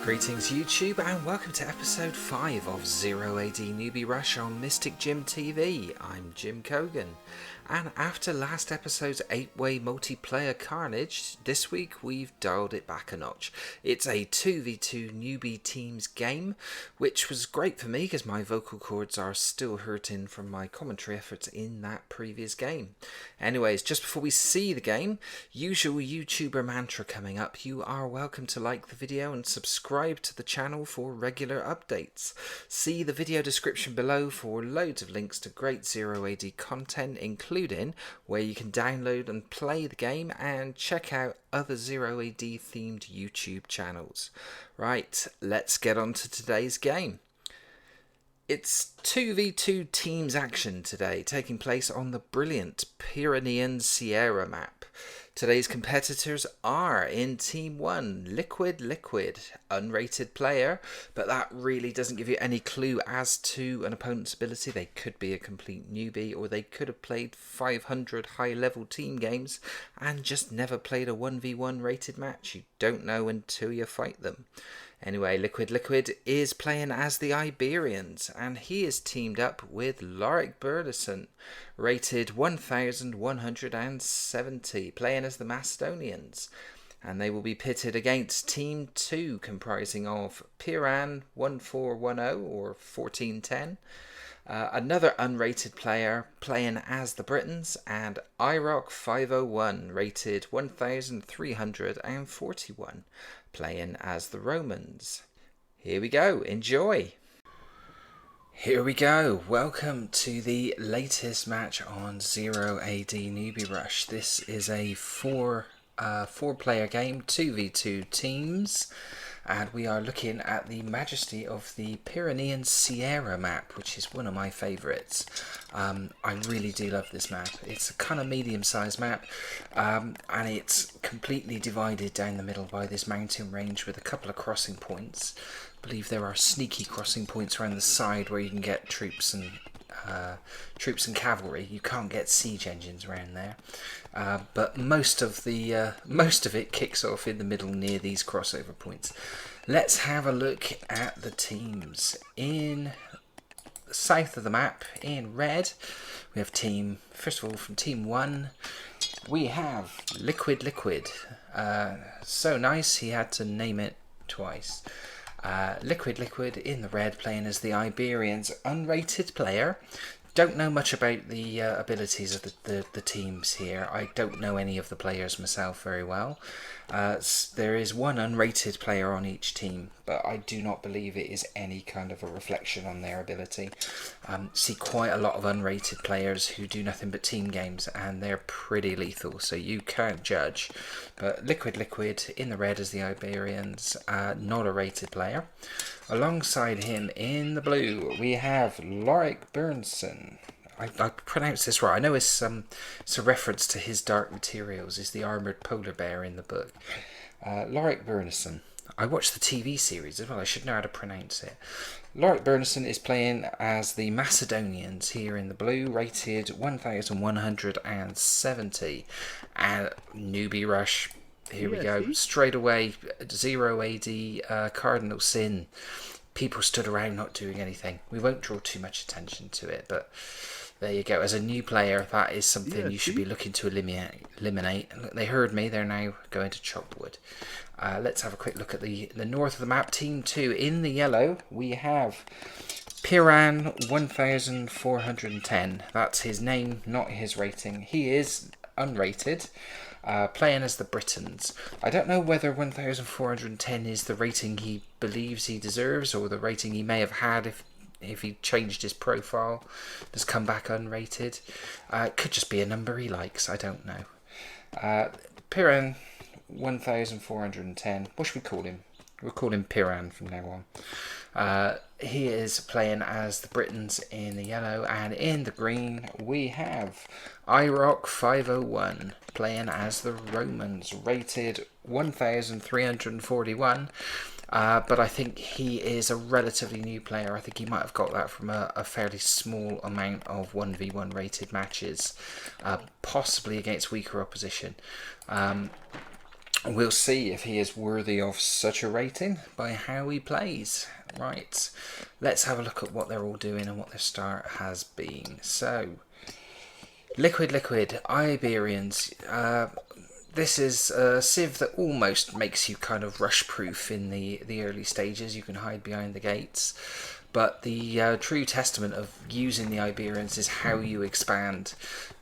Greetings YouTube and welcome to episode 5 of 0AD Newbie Rush on Mystic Gym TV. I'm Jim Cogan, and after last episode's 8-way multiplayer carnage, this week we've dialed it back a notch. It's a 2v2 newbie teams game, which was great for me because my vocal cords are still hurting from my commentary efforts in that previous game. Anyways, just before we see the game, usual YouTuber mantra coming up. You are welcome to like the video and subscribe to the channel for regular updates. See the video description below for loads of links to great 0AD content, including where you can download and play the game and check out other 0AD themed YouTube channels. Right, let's get on to today's game. It's 2v2 teams action today, taking place on the brilliant Pyrenean Sierra map. Today's competitors are in Team 1, Liquid, unrated player, but that really doesn't give you any clue as to an opponent's ability. They could be a complete newbie, or they could have played 500 high-level team games and just never played a 1v1 rated match. You don't know until you fight them. Anyway, Liquid is playing as the Iberians, and he is teamed up with Lorik Burdison, rated 1170, playing as the Macedonians. And they will be pitted against Team 2, comprising of Piran 1410 or 1410, another unrated player playing as the Britons, and IROC 501, rated 1341, playing as the Romans. Here we go, enjoy! Here we go, welcome to the latest match on 0AD Newbie Rush. This is a four-player game, 2v2 teams, and we are looking at the majesty of the Pyrenean Sierra map, which is one of my favourites. I really do love this map. It's a kind of medium-sized map, and it's completely divided down the middle by this mountain range with a couple of crossing points. I believe there are sneaky crossing points around the side where you can get troops and cavalry. You can't get siege engines around there, but most of it kicks off in the middle near these crossover points. Let's have a look at the teams. In the south of the map, in red, we have first of all from Team 1, we have Liquid. So nice he had to name it twice. Liquid in the red, playing as the Iberians, unrated player. Don't know much about the abilities of the teams here. I don't know any of the players myself very well. There is one unrated player on each team, but I do not believe it is any kind of a reflection on their ability. See quite a lot of unrated players who do nothing but team games, and they're pretty lethal, so you can't judge. But Liquid in the red as the Iberians, not a rated player. Alongside him in the blue, we have Lorik Burdison. I pronounced this right. I know it's a reference to his Dark Materials. Is the armoured polar bear in the book. Lorik Burdison. I watched the TV series as well. I should know how to pronounce it. Lorik Burdison is playing as the Macedonians here in the blue, rated 1170. And Newbie Rush. Here we go. Straight away, 0AD cardinal sin. People stood around not doing anything. We won't draw too much attention to it, but there you go. As a new player, that is something you should be looking to eliminate. Look, they heard me. They're now going to chop wood. Let's have a quick look at the north of the map. Team 2 in the yellow, we have Piran 1410. That's his name, not his rating. He is unrated. Playing as the Britons. I don't know whether 1410 is the rating he believes he deserves, or the rating he may have had if he changed his profile, has come back unrated. It could just be a number he likes, I don't know. Piran 1410. What should we call him? We'll call him Piran from now on. He is playing as the Britons in the yellow, and in the green we have IROC 501 playing as the Romans, rated 1341. But I think he is a relatively new player. I think he might have got that from a fairly small amount of 1v1 rated matches, possibly against weaker opposition. we'll see if he is worthy of such a rating by how he plays. Right, let's have a look at what they're all doing and what their start has been. So, Liquid, Iberians. This is a civ that almost makes you kind of rush-proof in the early stages. You can hide behind the gates. But the true testament of using the Iberians is how you expand.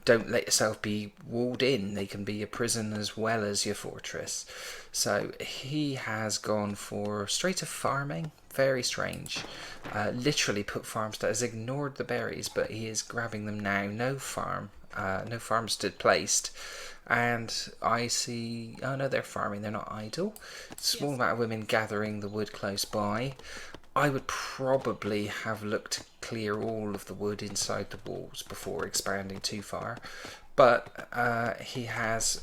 Don't let yourself be walled in. They can be your prison as well as your fortress. So he has gone for straight to farming. Very strange. Literally put farms down. Has ignored the berries, but he is grabbing them now. No farmstead placed. And I see, oh no, they're farming, they're not idle. Small amount of women gathering the wood close by. I would probably have looked to clear all of the wood inside the walls before expanding too far. But he has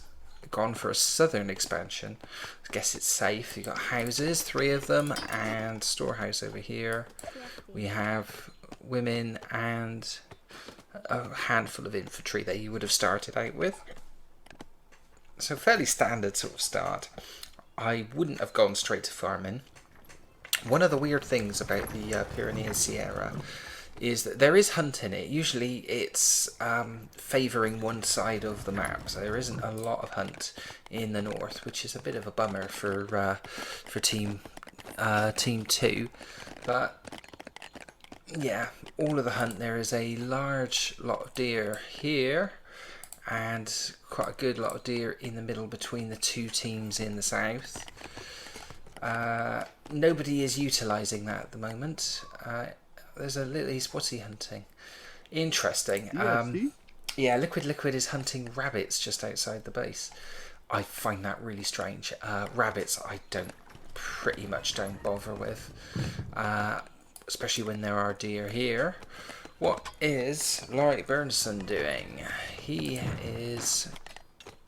gone for a southern expansion. I guess it's safe. You've got houses, 3 of them, and storehouse over here. We have women and a handful of infantry that you would have started out with. So fairly standard sort of start. I wouldn't have gone straight to farming. One of the weird things about the Pyrenees Sierra is that there is hunt in it. Usually it's favouring one side of the map, so there isn't a lot of hunt in the north, which is a bit of a bummer for team 2. But yeah, all of the hunt, there is a large lot of deer here and quite a good lot of deer in the middle between the 2 teams in the south. Nobody is utilising that at the moment. There's a little, what's he hunting? Interesting. Yeah, Liquid is hunting rabbits just outside the base. I find that really strange. Rabbits I pretty much don't bother with. Especially when there are deer here. What is Laurie Bernson doing? He is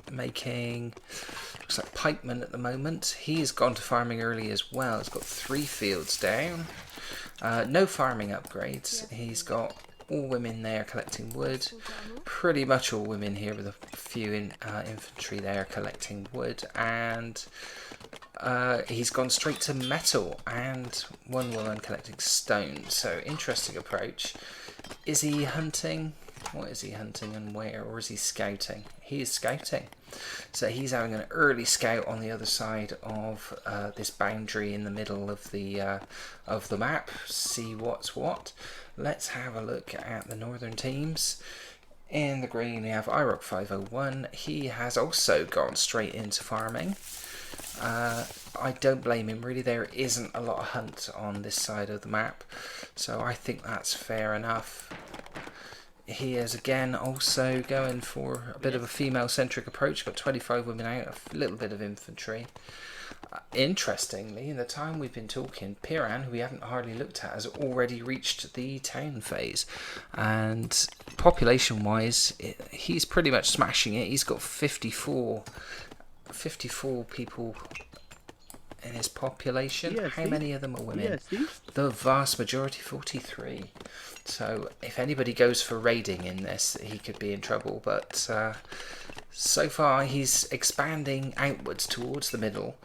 making, looks like pikeman at the moment. He's gone to farming early as well. He's got 3 fields down. No farming upgrades. He's got all women there collecting wood. Pretty much all women here with a few infantry there collecting wood. And he's gone straight to metal and 1 woman collecting stone. So interesting approach. Is he hunting? What is he hunting and where? Or is he scouting? He is scouting. So he's having an early scout on the other side of this boundary in the middle of the map. See what's what. Let's have a look at the northern teams. In the green we have IROC 501. He has also gone straight into farming. I don't blame him really. There isn't a lot of hunt on this side of the map, so I think that's fair enough. He is again also going for a bit of a female-centric approach. Got 25 women out, a little bit of infantry. Interestingly, in the time we've been talking, Piran, who we haven't hardly looked at, has already reached the town phase. And population-wise, he's pretty much smashing it. He's got 54 people in his population. How many of them are women? The vast majority, 43. So if anybody goes for raiding in this, he could be in trouble. But so far he's expanding outwards towards the middle.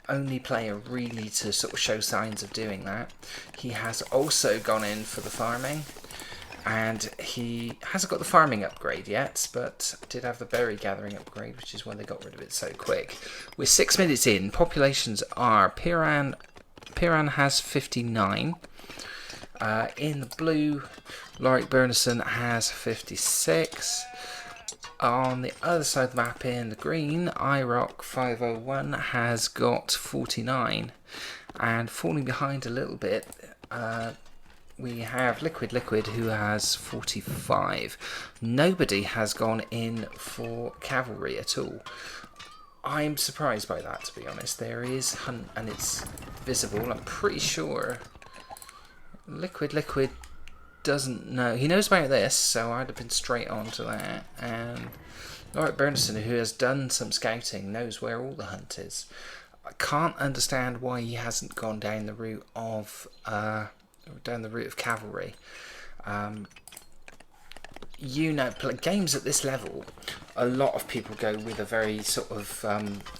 Only player really to sort of show signs of doing that. He has also gone in for the farming. And he hasn't got the farming upgrade yet, but did have the berry gathering upgrade, which is why they got rid of it so quick. We're 6 minutes in. Populations are Piran has 59. In the blue, Lorik Bernison has 56. On the other side of the map in the green, IROC 501 has got 49. And falling behind a little bit, we have Liquid who has 45. Nobody has gone in for cavalry at all. I'm surprised by that, to be honest. There is hunt and it's visible. I'm pretty sure Liquid doesn't know. He knows about this, so I'd have been straight on to that. And Laurie Bernison, who has done some scouting, knows where all the hunt is. I can't understand why he hasn't gone down the route of cavalry. games at this level, a lot of people go with a very sort of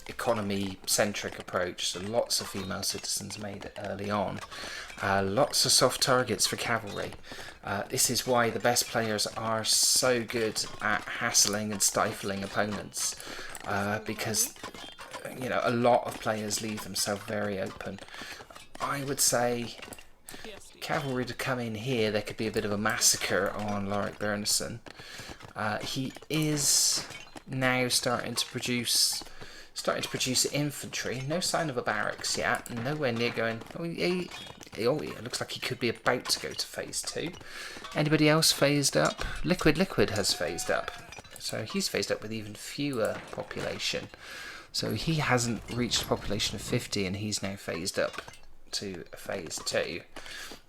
economy-centric approach. So lots of female citizens made early on. Lots of soft targets for cavalry. This is why the best players are so good at hassling and stifling opponents, because a lot of players leave themselves very open. I would say cavalry to come in here, there could be a bit of a massacre on Lorik Bernison. He is now starting to produce infantry. No sign of a barracks yet. Nowhere near going. It looks like he could be about to go to phase 2. Anybody else phased up? Liquid has phased up. So he's phased up with even fewer population. So he hasn't reached a population of 50, and he's now phased up to phase 2.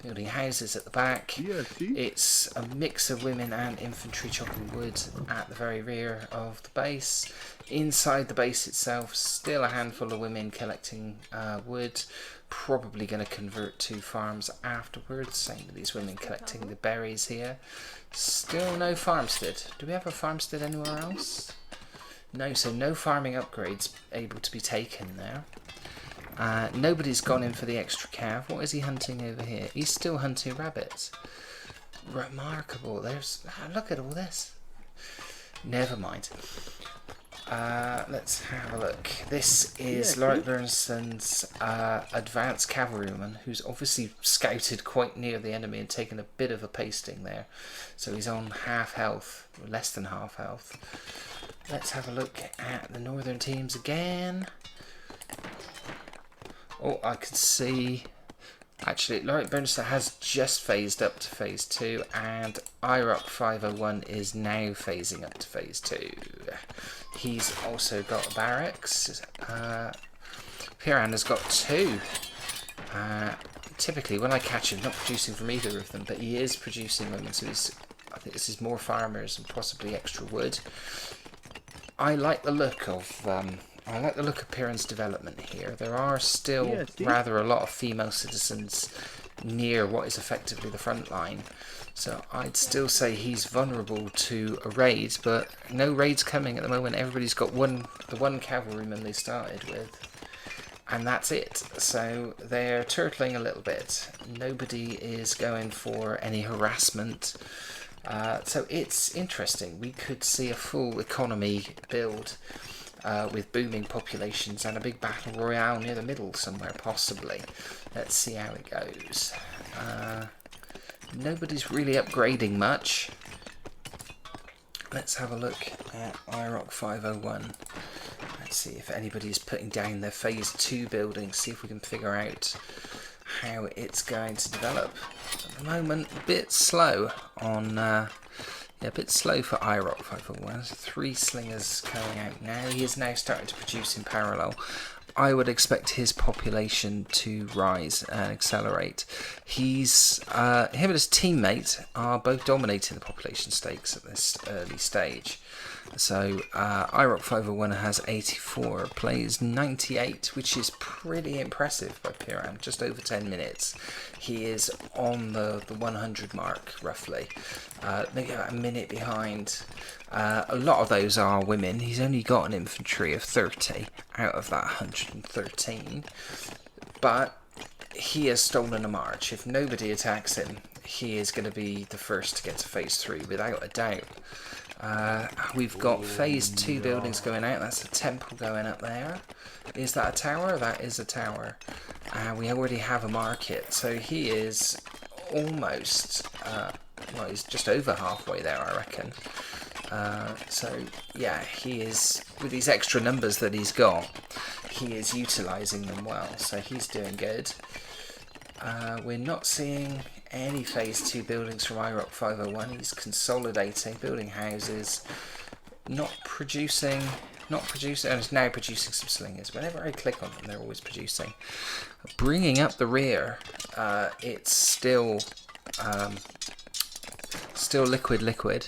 Building houses at the back. It's a mix of women and infantry chopping wood at the very rear of the base. Inside the base itself, still a handful of women collecting wood. Probably going to convert to farms afterwards. Same with these women collecting the berries here. Still no farmstead. Do we have a farmstead anywhere else? No, so no farming upgrades able to be taken there. Nobody's gone in for the extra cav. What is he hunting over here? He's still hunting rabbits. Remarkable. Look at all this. Never mind. Let's have a look. This is Lorik Bernison's advanced cavalryman, who's obviously scouted quite near the enemy and taken a bit of a pasting there. So he's on half health, or less than half health. Let's have a look at the northern teams again. Oh, I can see. Actually, Lorik Bernison has just phased up to phase 2, and IROC 501 is now phasing up to phase 2. He's also got barracks. Piran has got 2. Typically, when I catch him, not producing from either of them, but he is producing women, so I think this is more farmers and possibly extra wood. I like the look of Piran's development here. There are still rather a lot of female citizens near what is effectively the front line. So I'd still say he's vulnerable to a raid, but no raids coming at the moment. Everybody's got the one cavalryman they started with, and that's it. So they're turtling a little bit. Nobody is going for any harassment. So it's interesting. We could see a full economy build with booming populations and a big battle royale near the middle somewhere, possibly. Let's see how it goes. Nobody's really upgrading much. Let's have a look at IROC 501. Let's see if anybody's putting down their phase 2 buildings, see if we can figure out how it's going to develop. At the moment, a bit slow on a bit slow for IROC 501. 3 slingers coming out now. He is now starting to produce in parallel. I would expect his population to rise and accelerate. Him and his teammate are both dominating the population stakes at this early stage. So IROC 501 has 84, plays 98, which is pretty impressive by Piran. Just over 10 minutes. He is on the 100 mark, roughly. Maybe about a minute behind. A lot of those are women. He's only got an infantry of 30 out of that 113. But he has stolen a march. If nobody attacks him, he is going to be the first to get to phase 3, without a doubt. We've got phase 2 buildings going out. That's a temple going up there. Is that a tower? That is a tower. We already have a market. So he is almost, he's just over halfway there, I reckon. So yeah, he is, with these extra numbers that he's got, he is utilising them well. So he's doing good. We're not seeing any phase 2 buildings from IROC 501. He's consolidating, building houses, not producing, and is now producing some slingers. Whenever I click on them, they're always producing. Bringing up the rear, it's still liquid.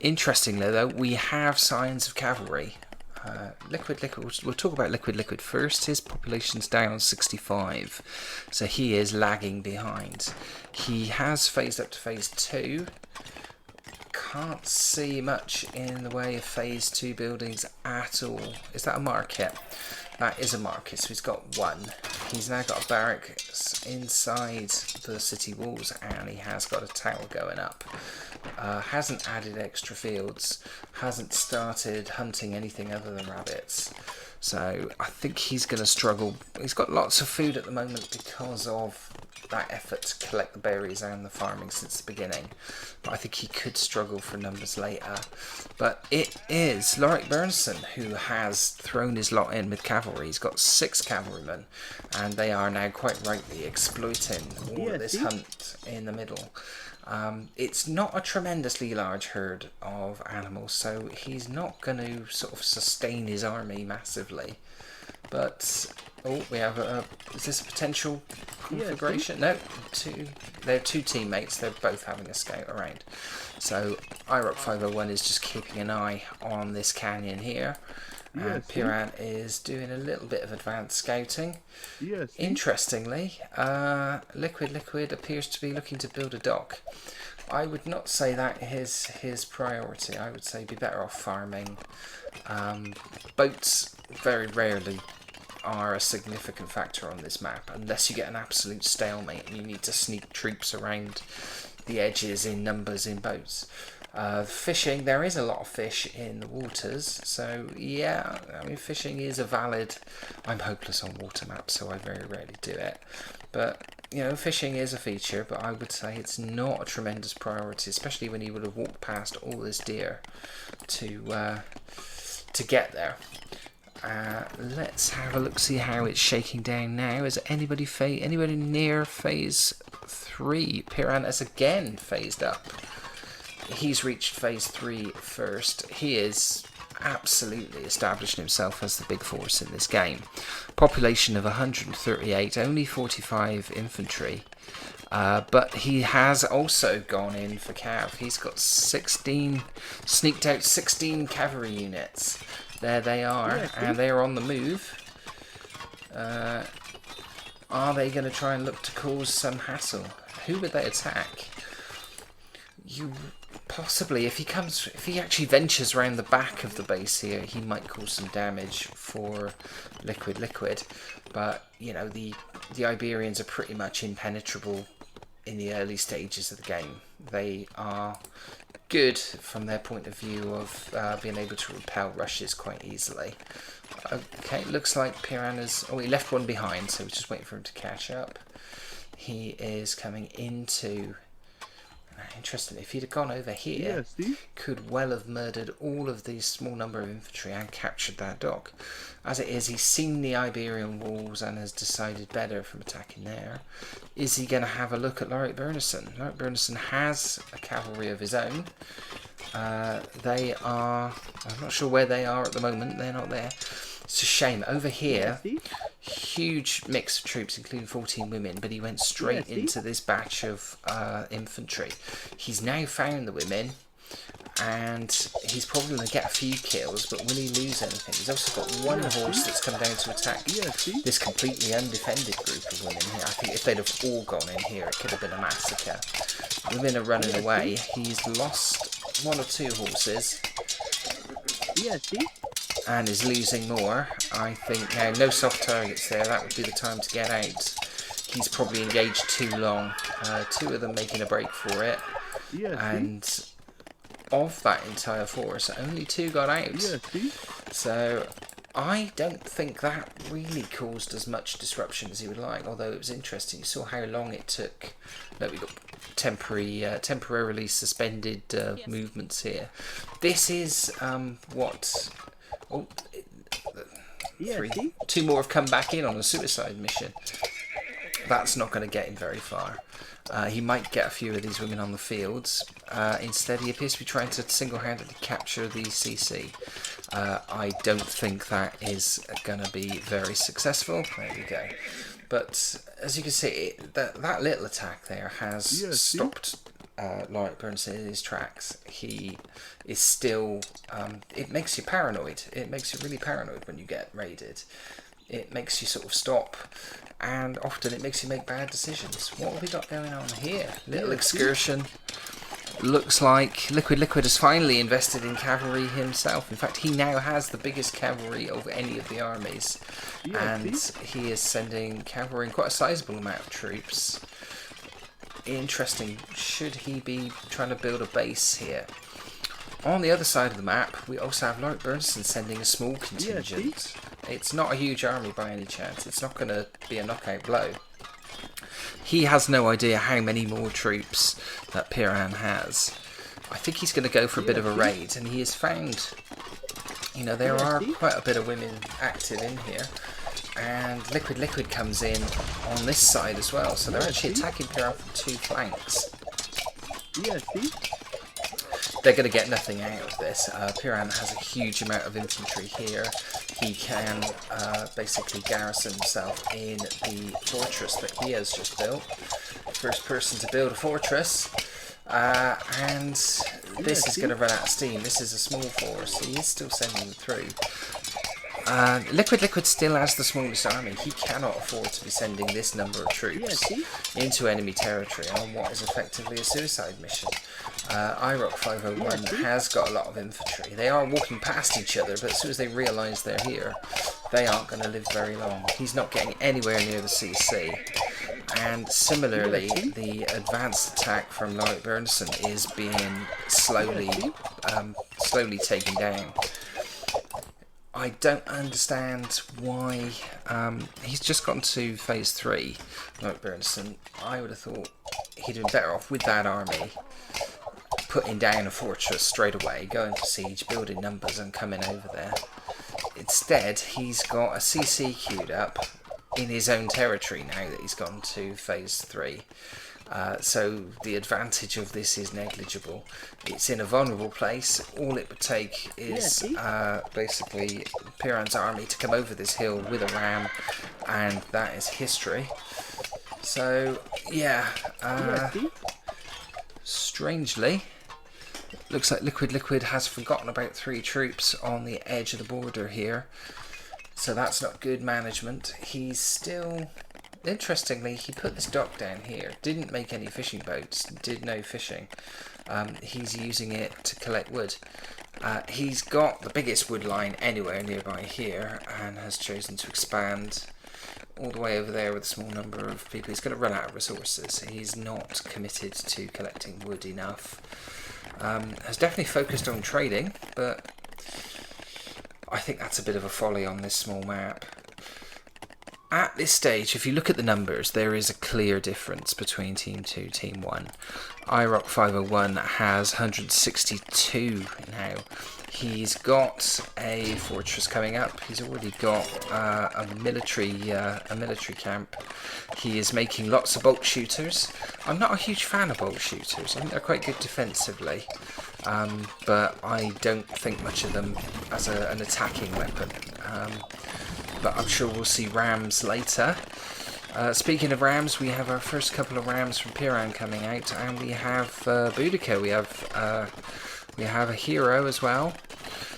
Interestingly though, we have signs of cavalry. Liquid, we'll talk about liquid first. His population's down on 65, so he is lagging behind. He has phased up to phase 2. can't see much in the way of phase 2 buildings at all. Is that a market? That is a market, so he's got one. He's now got a barracks inside the city walls, and he has got a tower going up. Hasn't added extra fields, hasn't started hunting anything other than rabbits. So I think he's going to struggle. He's got lots of food at the moment because of that effort to collect the berries and the farming since the beginning. But I think he could struggle for numbers later. But it is Lorik Bernson who has thrown his lot in with cavalry. He's got 6 cavalrymen, and they are now quite rightly exploiting all of this hunt in the middle. It's not a tremendously large herd of animals, so he's not going to sort of sustain his army massively. But we have is this a potential configuration? No, they're 2 teammates. They're both having a scout around. So IROC 501 is just keeping an eye on this canyon here. And Piran is doing a little bit of advanced scouting. Interestingly, Liquid appears to be looking to build a dock. I would not say that is his priority. I would say be better off farming. Boats very rarely are a significant factor on this map, unless you get an absolute stalemate and you need to sneak troops around the edges in numbers in boats. Fishing, there is a lot of fish in the waters, so yeah, I mean fishing is a valid. I'm hopeless on water maps, so I very rarely do it, but you know, fishing is a feature, but I would say it's not a tremendous priority, especially when you would have walked past all this deer to get there. Let's have a look, see how it's shaking down now. Is anybody near phase 3? Piran has again phased up. He's reached phase 3 first. He is absolutely establishing himself as the big force in this game. Population of 138, only 45 infantry. But he has also gone in for cav. He's got 16, sneaked out 16 cavalry units. There they are, and they're on the move. Are they going to try and look to cause some hassle? Who would they attack? Possibly, if he actually ventures around the back of the base here, he might cause some damage for Liquid. But you know, the Iberians are pretty much impenetrable in the early stages of the game. They are good from their point of view of being able to repel rushes quite easily. Okay, looks like Piranha's... Oh, he left one behind, so we're just waiting for him to catch up. He is coming into... Interesting, if he'd have gone over here, could well have murdered all of these small number of infantry and captured that dock. As it is, he's seen the Iberian walls and has decided better from attacking there. Is he going to have a look at Lorik Bernison? Lorik Bernison has a cavalry of his own. They are... I'm not sure where they are at the moment. They're not there. It's a shame. Over here, huge mix of troops, including 14 women, but he went straight into this batch of infantry. He's now found the women, and he's probably going to get a few kills, but will he lose anything? He's also got one horse that's come down to attack this completely undefended group of women here. I think if they'd have all gone in here, it could have been a massacre. Women are running away. He's lost 1 or 2 horses. And is losing more. I think now no soft targets there. That would be the time to get out. He's probably engaged too long. 2 of them making a break for it. And of that entire force, only 2 got out. So I don't think that really caused as much disruption as he would like. Although it was interesting. You saw how long it took. Look, we got temporarily suspended movements here. This is what. Oh, 2 more have come back in on a suicide mission. That's not going to get him very far. He might get a few of these women on the fields. Instead, he appears to be trying to single-handedly capture the CC. I don't think that is going to be very successful. There we go. But as you can see, that little attack there has stopped Lorik Bernson in his tracks. He is still... it makes you paranoid. It makes you really paranoid when you get raided. It makes you sort of stop, and often it makes you make bad decisions. What have we got going on here? Little excursion. looks like Liquid has finally invested in cavalry himself. In fact, he now has the biggest cavalry of any of the armies. And he is sending cavalry in quite a sizable amount of troops. Interesting. Should he be trying to build a base here? On the other side of the map, we also have Lord Bernson sending a small contingent. It's not a huge army by any chance. It's not going to be a knockout blow. He has no idea how many more troops that Piran has. I think he's going to go for a bit of a raid, and he has found, you know, there are quite a bit of women active in here. And Liquid comes in on this side as well, so they're actually attacking Piran from two flanks. They're going to get nothing out of this. Piran has a huge amount of infantry here. He can basically garrison himself in the fortress that he has just built. First person to build a fortress. And this is going to run out of steam. This is a small force. He is still sending them through. Liquid still has the smallest army. He cannot afford to be sending this number of troops into enemy territory on what is effectively a suicide mission. IROC 501 has got a lot of infantry. They are walking past each other, but as soon as they realise they're here, they aren't going to live very long. He's not getting anywhere near the CC. And similarly, the advanced attack from Lord Bernson is being slowly taken down. I don't understand why he's just gotten to phase 3, like Bernson. I would have thought he'd been better off with that army, putting down a fortress straight away, going for siege, building numbers and coming over there. Instead, he's got a CC queued up in his own territory now that he's gone to phase 3. So the advantage of this is negligible. It's in a vulnerable place. All it would take is basically Piran's army to come over this hill with a ram, and that is history. So yeah, strangely, looks like Liquid has forgotten about 3 troops on the edge of the border here. So that's not good management. He's still... Interestingly, he put this dock down here, didn't make any fishing boats, did no fishing. He's using it to collect wood. He's got the biggest wood line anywhere nearby here, and has chosen to expand all the way over there with a small number of people. He's going to run out of resources. He's not committed to collecting wood enough. Has definitely focused on trading, but I think that's a bit of a folly on this small map. At this stage, if you look at the numbers, there is a clear difference between Team 2 Team 1. IROC 501 has 162 now. He's got a fortress coming up. He's already got a military camp. He is making lots of bolt shooters. I'm not a huge fan of bolt shooters. I think they're quite good defensively, but I don't think much of them as an attacking weapon. But I'm sure we'll see rams later. Speaking of rams, we have our first couple of rams from Piran coming out, and we have Boudica. We have a hero as well.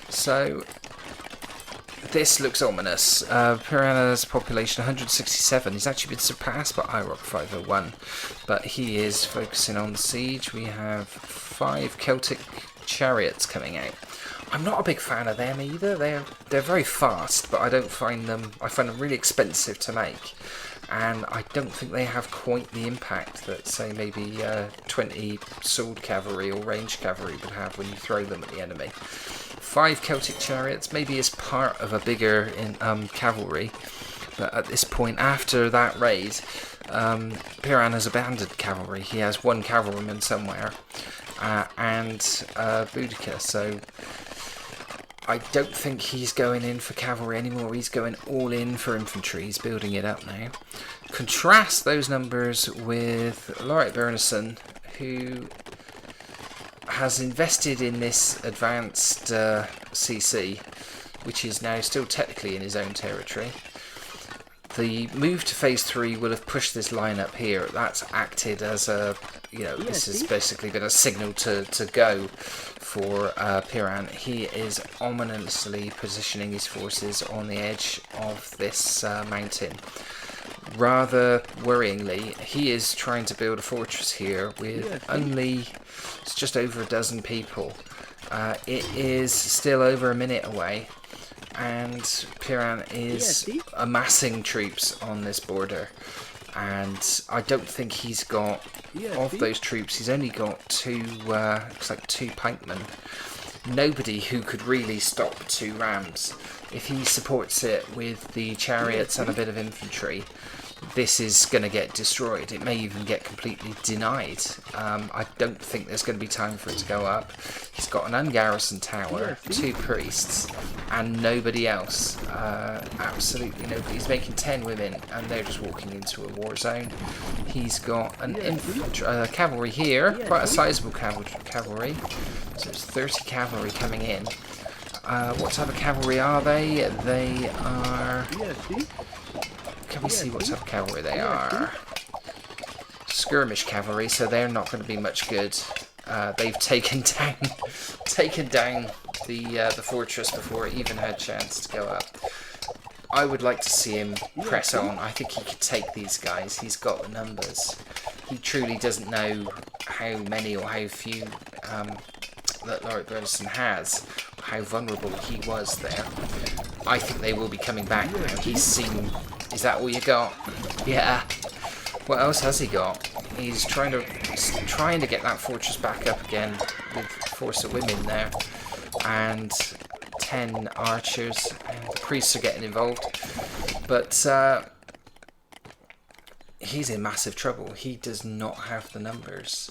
So this looks ominous. Piranha's population 167. He's actually been surpassed by IROC 501, but he is focusing on the siege. We have 5 Celtic chariots coming out. I'm not a big fan of them either. They're very fast, but I find them really expensive to make, and I don't think they have quite the impact that, say, maybe 20 sword cavalry or ranged cavalry would have when you throw them at the enemy. 5 Celtic chariots, maybe as part of a bigger cavalry, but at this point, after that raid, Piran has abandoned cavalry. He has 1 cavalryman somewhere, and Boudica, so I don't think he's going in for cavalry anymore. He's going all in for infantry. He's building it up now. Contrast those numbers with Laurit Bernison, who has invested in this advanced CC, which is now still technically in his own territory. The move to phase 3 will have pushed this line up here. That's acted as a, this has basically been a signal to go for Piran. He is ominously positioning his forces on the edge of this mountain. rather worryingly, he is trying to build a fortress here with only just over a dozen people. It is still over a minute away, and Piran is amassing troops on this border. And I don't think he's got, of those troops, he's only got two, looks like 2 pikemen. Nobody who could really stop 2 rams. If he supports it with the chariots and a bit of infantry, this is going to get destroyed. It may even get completely denied. I don't think there's going to be time for it to go up. He's got an ungarrisoned tower, 2 priests, and nobody else. Absolutely nobody. He's making 10 women, and they're just walking into a war zone. He's got an cavalry here, quite a sizable cavalry. So it's 30 cavalry coming in. What type of cavalry are they? They are... Can we see what type of cavalry they are? Skirmish cavalry, so they're not going to be much good. They've taken down the fortress before it even had a chance to go up. I would like to see him press on. I think he could take these guys. He's got the numbers. He truly doesn't know how many or how few that Lorik Bernison has, how vulnerable he was there. I think they will be coming back now. He's seen... Is that all you got? Yeah. What else has he got? He's trying to get that fortress back up again with a force of women there, and 10 archers, and the priests are getting involved. But he's in massive trouble. He does not have the numbers.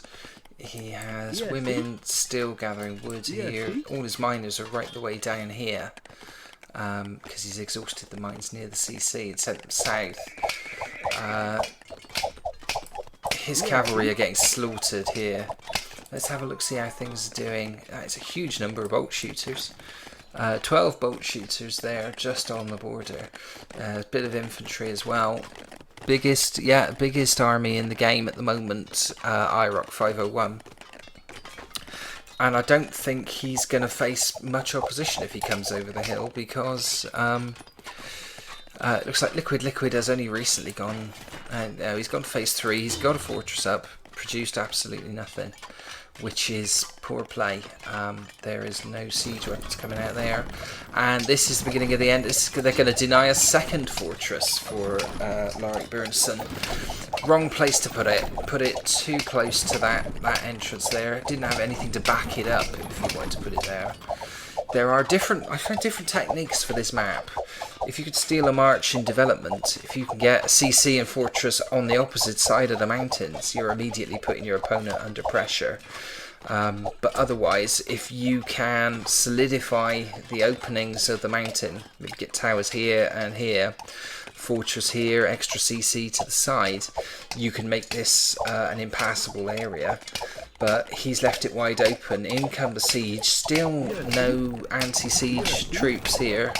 He has women still gathering wood here. All his miners are right the way down here. Because he's exhausted the mines near the CC and sent them south. His cavalry are getting slaughtered here. Let's have a look, see how things are doing. It's a huge number of bolt shooters. 12 bolt shooters there, just on the border. A bit of infantry as well. Biggest army in the game at the moment, IROC 501. And I don't think he's going to face much opposition if he comes over the hill, because it looks like Liquid has only recently gone. He's gone phase 3. He's got a fortress up, produced absolutely nothing, which is poor play. There is no siege weapons coming out there, and this is the beginning of the end. They're going to deny a second fortress for Lorik Bernison. Wrong place to put it. Put it too close to that entrance there. It didn't have anything to back it up if you wanted to put it there. There are I found different techniques for this map. If you could steal a march in development, if you can get a CC and fortress on the opposite side of the mountains, you're immediately putting your opponent under pressure. But otherwise, if you can solidify the openings of the mountain, maybe get towers here and here, fortress here, extra CC to the side, you can make this an impassable area. But he's left it wide open. In come the siege. Still no anti-siege troops here.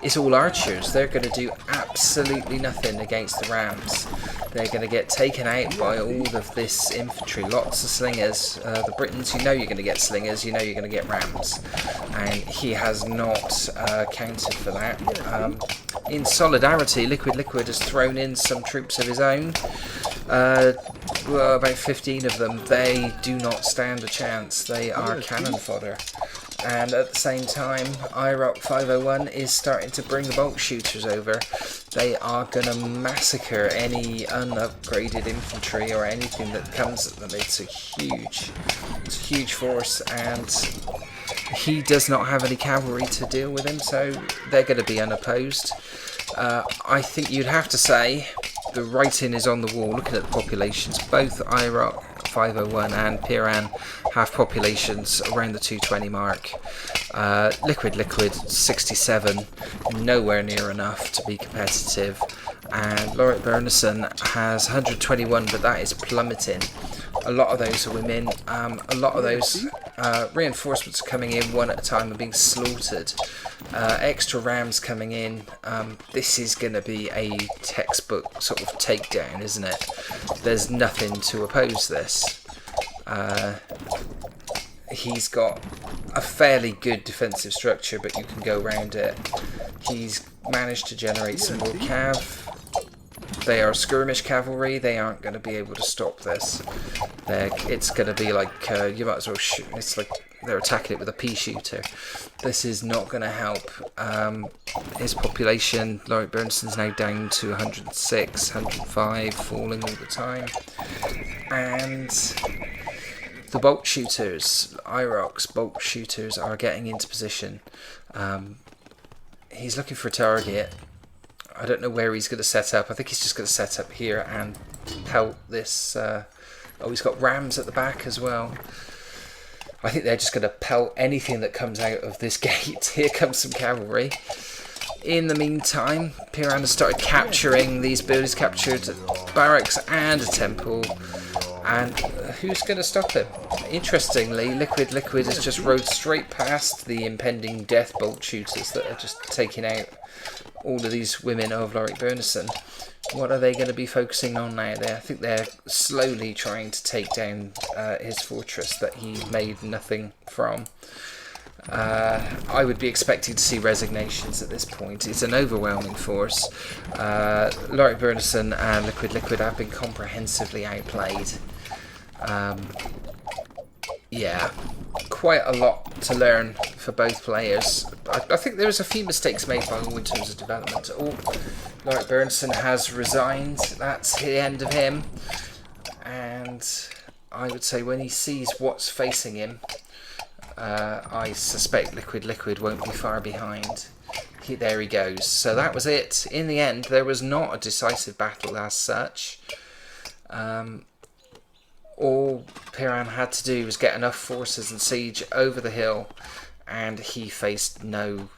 It's all archers. They're going to do absolutely nothing against the rams. They're going to get taken out by all of this infantry. Lots of slingers. The Britons, you know you're going to get slingers. You know you're going to get rams. And he has not counted for that. In solidarity, Liquid has thrown in some troops of his own. Well, about 15 of them. They do not stand a chance. They are cannon fodder. And at the same time, IROC 501 is starting to bring the bolt shooters over. They are going to massacre any unupgraded infantry or anything that comes at them. It's a huge force, and he does not have any cavalry to deal with him, so they're going to be unopposed. I think you'd have to say the writing is on the wall. Looking at the populations, both IROC 501 and Piran have populations around the 220 mark. Liquid 67, nowhere near enough to be competitive, and Lorik Bernison has 121, but that is plummeting. A lot of those are women. A lot of those reinforcements are coming in one at a time and being slaughtered. Extra rams coming in. This is going to be a textbook sort of takedown, isn't it? There's nothing to oppose this. He's got a fairly good defensive structure, but you can go around it. He's managed to generate some more cav. They are skirmish cavalry. They aren't going to be able to stop this. It's going to be like you might as well shoot. It's like they're attacking it with a pea shooter. This is not going to help. His population, Laurie Bernstein's now down to 106, 105, falling all the time. And the bolt shooters, IROC's bolt shooters, are getting into position. He's looking for a target. I don't know where he's going to set up. I think he's just going to set up here and pelt this. He's got rams at the back as well. I think they're just going to pelt anything that comes out of this gate. Here comes some cavalry. In the meantime, Piran has started capturing these buildings. Captured barracks and a temple. And who's going to stop him? Interestingly, Liquid has just rode straight past the impending death bolt shooters that are just taking out all of these women of Lorik Bernison. What are they going to be focusing on now? I think they're slowly trying to take down his fortress that he made nothing from. I would be expecting to see resignations at this point. It's an overwhelming force. Lorik Bernison and Liquid have been comprehensively outplayed. Yeah, quite a lot to learn for both players. I think there was a few mistakes made by all in terms of development. Lorik Bernison has resigned. That's the end of him. And I would say when he sees what's facing him, I suspect Liquid won't be far behind. There he goes. So that was it. In the end, there was not a decisive battle as such. All Piran had to do was get enough forces and siege over the hill, and he faced no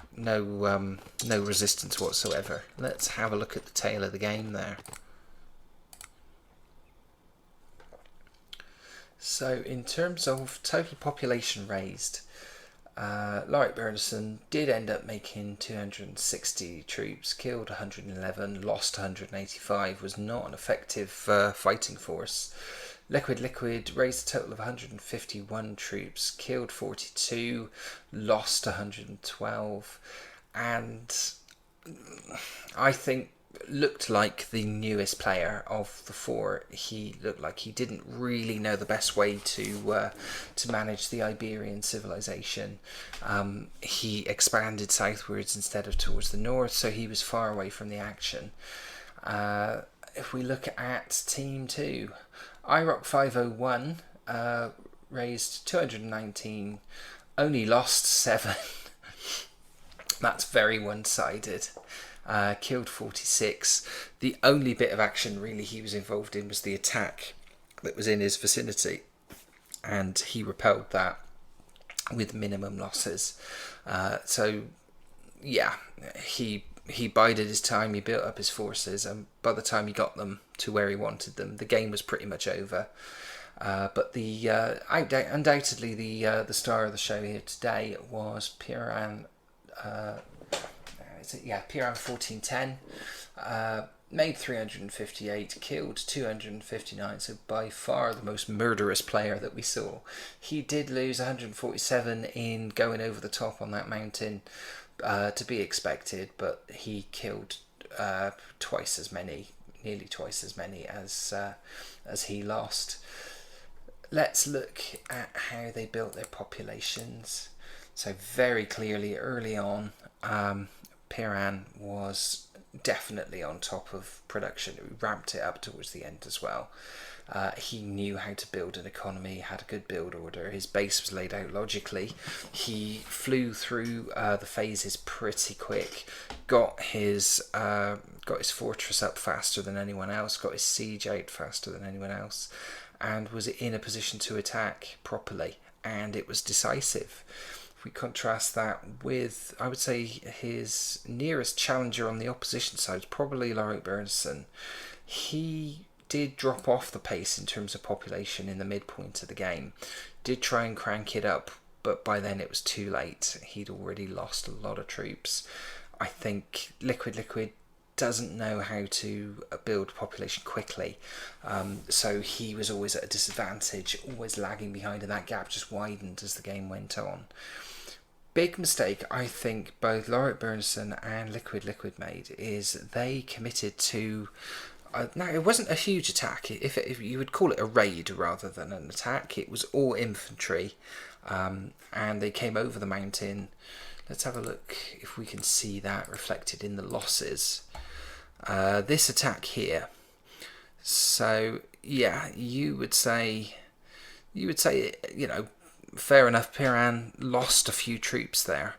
resistance whatsoever. Let's have a look at the tail of the game there. So in terms of total population raised, Lorik Bernison did end up making 260 troops, killed 111, lost 185, was not an effective fighting force. Liquid raised a total of 151 troops, killed 42, lost 112, and I think looked like the newest player of the four. He looked like he didn't really know the best way to manage the Iberian civilization. He expanded southwards instead of towards the north, so he was far away from the action. If we look at Team 2, IROC 501 raised 219, only lost 7. That's very one-sided. Killed 46. The only bit of action really he was involved in was the attack that was in his vicinity, and he repelled that with minimum losses. So yeah, he bided his time, he built up his forces, and by the time he got them to where he wanted them, the game was pretty much over. But undoubtedly the star of the show here today was Piran. Piran 1410. Made 358, killed 259, so by far the most murderous player that we saw. He did lose 147 in going over the top on that mountain, to be expected, but he killed nearly twice as many as he lost. Let's look at how they built their populations. So very clearly early on, Piran was definitely on top of production. We ramped it up towards the end as well. He knew how to build an economy, had a good build order. His base was laid out logically. He flew through the phases pretty quick. Got his fortress up faster than anyone else. Got his siege out faster than anyone else, and was in a position to attack properly. And it was decisive. If we contrast that with, I would say, his nearest challenger on the opposition side, probably Lorik Bernison. He did drop off the pace in terms of population in the midpoint of the game. Did try and crank it up, but by then it was too late. He'd already lost a lot of troops. I think Liquid doesn't know how to build population quickly, so he was always at a disadvantage, always lagging behind, and that gap just widened as the game went on. Big mistake I think both Lorik Bernison and Liquid made is they committed to No, it wasn't a huge attack. If you would call it a raid rather than an attack, it was all infantry, and they came over the mountain. Let's have a look if we can see that reflected in the losses. This attack here. So yeah, you would say, fair enough. Piran lost a few troops there.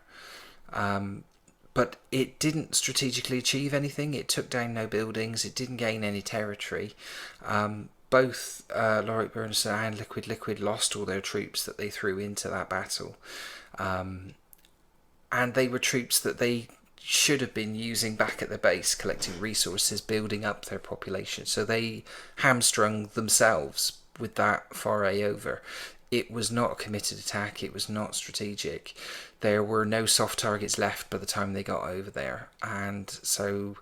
But it didn't strategically achieve anything. It took down no buildings. It didn't gain any territory. Both Lorik Bernsen and Liquid lost all their troops that they threw into that battle. And they were troops that they should have been using back at the base, collecting resources, building up their population. So they hamstrung themselves with that foray over. It was not a committed attack. It was not strategic. There were no soft targets left by the time they got over there. And so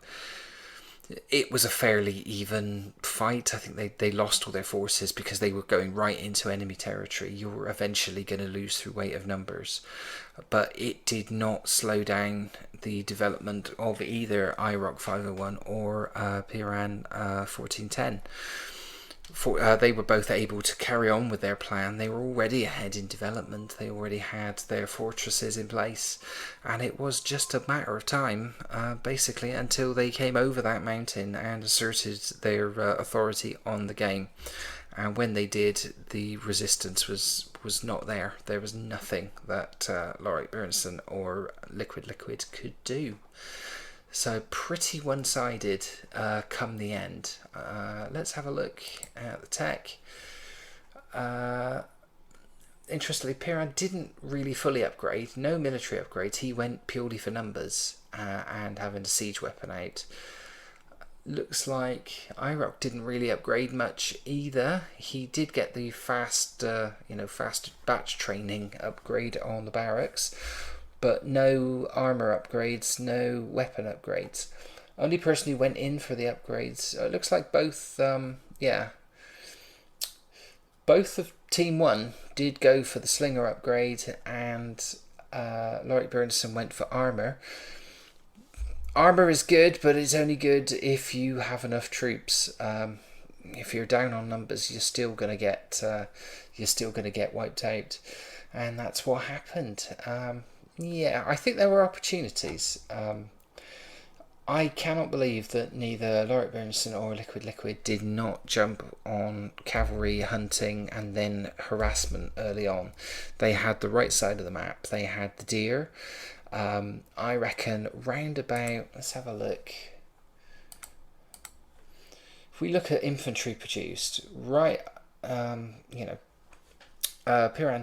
it was a fairly even fight. I think they lost all their forces because they were going right into enemy territory. You were eventually going to lose through weight of numbers. But it did not slow down the development of either IROC 501 or Piran 1410. They were both able to carry on with their plan. They were already ahead in development. They already had their fortresses in place, and it was just a matter of time, basically, until they came over that mountain and asserted their authority on the game. And when they did, the resistance was not there. There was nothing that Lorik Bernsen or Liquid could do. So pretty one-sided come the end. Let's have a look at the tech. Interestingly, Piran didn't really fully upgrade. No military upgrades. He went purely for numbers and having a siege weapon out. Looks like IROC didn't really upgrade much either. He did get the fast batch training upgrade on the barracks, but no armor upgrades, no weapon upgrades. Only person who went in for the upgrades, it looks like both of Team 1 did go for the slinger upgrade, and Lorik Bernsen went for armor. Armor is good, but it's only good if you have enough troops. If you're down on numbers, you're still gonna get wiped out, and that's what happened. I think there were opportunities. I cannot believe that neither Lorik Bernsen or Liquid did not jump on cavalry hunting and then harassment early on. They had the right side of the map. They had the deer. I reckon round about, let's have a look. If we look at infantry produced, Piran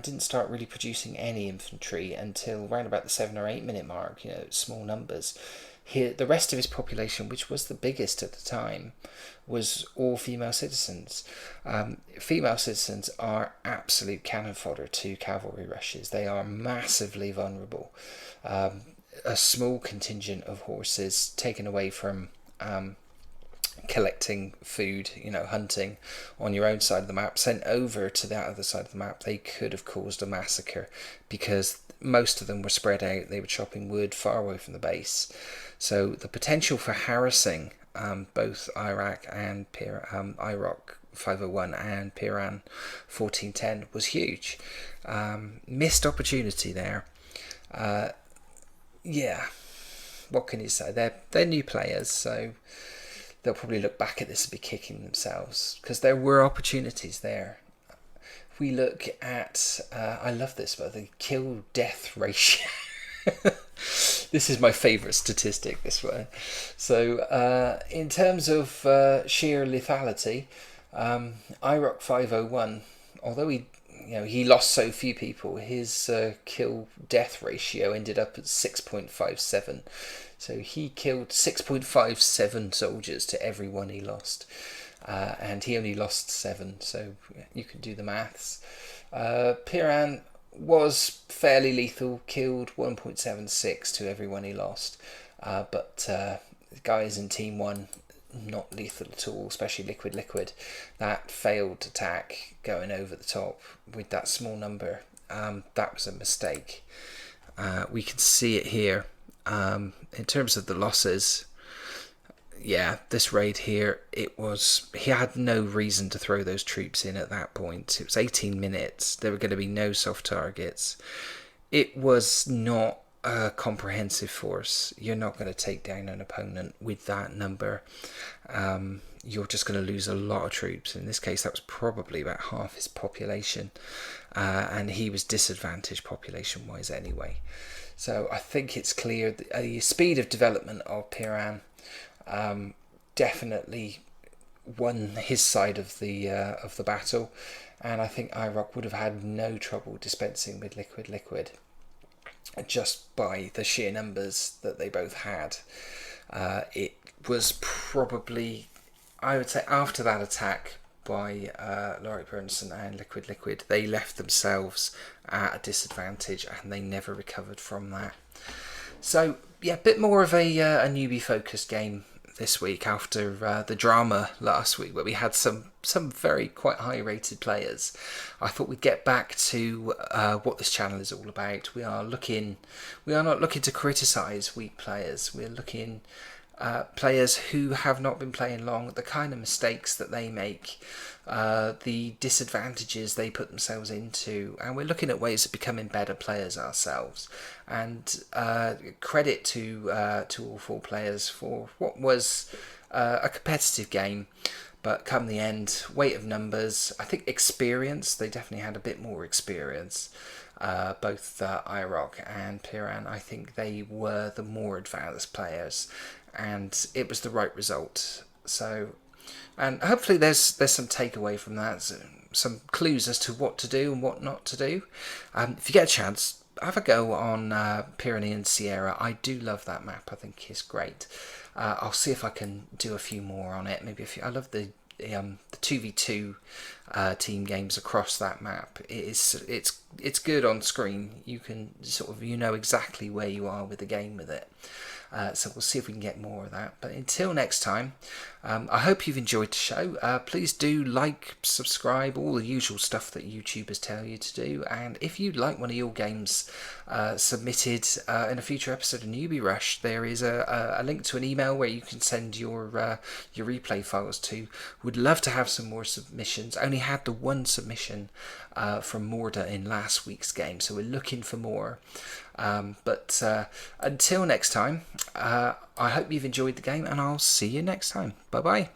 didn't start really producing any infantry until around about the 7 or 8 minute mark, small numbers. The rest of his population, which was the biggest at the time, was all female citizens. Female citizens are absolute cannon fodder to cavalry rushes. They are massively vulnerable. A small contingent of horses taken away from collecting food, hunting on your own side of the map, sent over to the other side of the map, they could have caused a massacre because most of them were spread out. They were chopping wood far away from the base. So the potential for harassing both IROC 501 and Piran 1410 was huge. Missed opportunity there. What can you say? They're new players, so they'll probably look back at this and be kicking themselves because there were opportunities there. If we look at, I love this, but the kill-death ratio. This is my favourite statistic, this one. So in terms of sheer lethality, IROC 501, although he lost so few people, his kill-death ratio ended up at 6.57. So he killed 6.57 soldiers to every one he lost. And he only lost 7, so you can do the maths. Piran was fairly lethal, killed 1.76 to everyone he lost. But guys in Team 1, not lethal at all, especially Liquid. That failed attack going over the top with that small number, that was a mistake. We can see it here. In terms of the losses, yeah, this raid here, he had no reason to throw those troops in at that point. It was 18 minutes. There were going to be no soft targets. It was not a comprehensive force. You're not going to take down an opponent with that number. You're just going to lose a lot of troops. In this case, that was probably about half his population, and he was disadvantaged population-wise anyway. So I think it's clear the speed of development of Piran definitely won his side of the battle, and I think IROC would have had no trouble dispensing with liquid just by the sheer numbers that they both had. It was probably, I would say, after that attack by Laurie Burnson and Liquid, they left themselves at a disadvantage and they never recovered from that. So yeah, a bit more of a newbie focused game this week after the drama last week where we had some very quite high rated players. I thought we'd get back to what this channel is all about. We are not looking to criticise weak players. We're looking players who have not been playing long, the kind of mistakes that they make, the disadvantages they put themselves into, and we're looking at ways of becoming better players ourselves. And credit to all four players for what was a competitive game, but come the end, weight of numbers, I think experience, they definitely had a bit more experience. Both IROC and Piran, I think they were the more advanced players, and it was the right result. So, and hopefully there's some takeaway from that, some clues as to what to do and what not to do. If you get a chance, have a go on Pyrenean Sierra. I do love that map. I think it's great. I'll see if I can do a few more on it. Maybe I love the 2v2 team games across that map. It's good on screen. You can know exactly where you are with the game with it. So we'll see if we can get more of that. But until next time, I hope you've enjoyed the show. Please do like, subscribe, all the usual stuff that YouTubers tell you to do. And if you'd like one of your games submitted in a future episode of Newbie Rush, there is a link to an email where you can send your replay files to. Would love to have some more submissions. Only had the one submission from Morda in last week's game, so we're looking for more. But until next time, I hope you've enjoyed the game, and I'll see you next time. Bye bye.